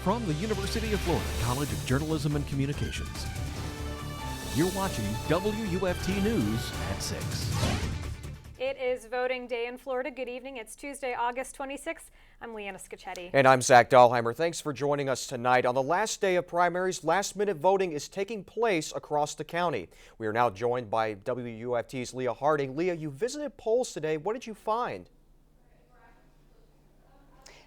from the University of Florida College of Journalism and Communications. You're watching WUFT News at 6. It is voting day in Florida. Good evening. It's Tuesday, August 26th. I'm Leanna Scacchetti. And I'm Zach Dahlheimer. Thanks for joining us tonight. On the last day of primaries, last-minute voting is taking place across the county. We are now joined by WUFT's Leah Harding. Leah, you visited polls today. What did you find?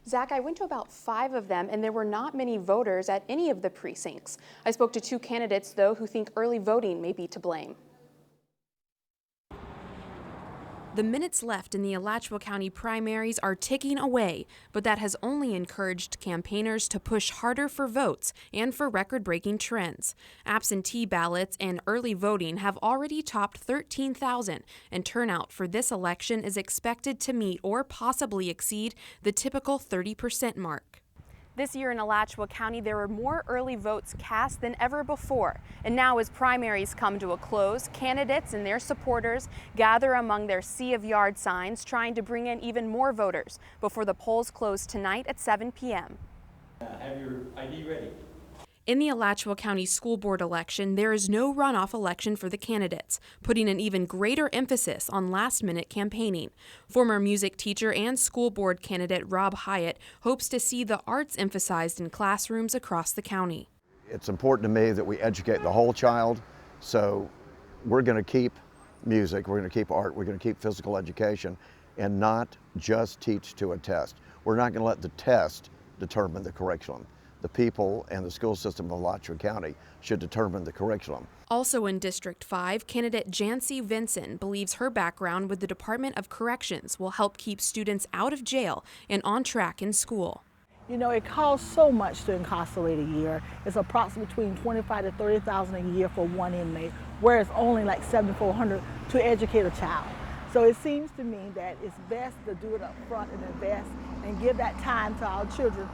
Zach, I went to about 5 of them, and there were not many voters at any of the precincts. I spoke to 2 candidates, though, who think early voting may be to blame. The minutes left in the Alachua County primaries are ticking away, but that has only encouraged campaigners to push harder for votes and for record-breaking trends. Absentee ballots and early voting have already topped 13,000, and turnout for this election is expected to meet or possibly exceed the typical 30% mark. This year in Alachua County, there are more early votes cast than ever before. And now as primaries come to a close, candidates and their supporters gather among their sea of yard signs, trying to bring in even more voters before the polls close tonight at 7 p.m. Have your ID ready. In the Alachua County School Board election, there is no runoff election for the candidates, putting an even greater emphasis on last-minute campaigning. Former music teacher and school board candidate Rob Hyatt hopes to see the arts emphasized in classrooms across the county. It's important to me that we educate the whole child, so we're going to keep music, we're going to keep art, we're going to keep physical education, and not just teach to a test. We're not going to let the test determine the curriculum. The people and the school system of Alachua County should determine the curriculum. Also in District 5, candidate Jancy Vinson believes her background with the Department of Corrections will help keep students out of jail and on track in school. You know, it costs so much to incarcerate a year. It's approximately between $25,000 to $30,000 a year for one inmate, whereas only like $7,400 to educate a child. So it seems to me that it's best to do it up front and invest and give that time to our children.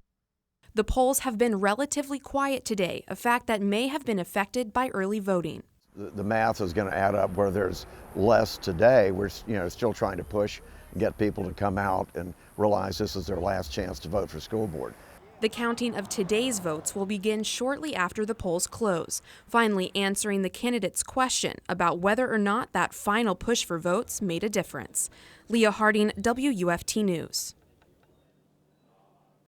The polls have been relatively quiet today, a fact that may have been affected by early voting. The math is going to add up where there's less today. We're still trying to push and get people to come out and realize this is their last chance to vote for school board. The counting of today's votes will begin shortly after the polls close, finally answering the candidates' question about whether or not that final push for votes made a difference. Leah Harding, WUFT News.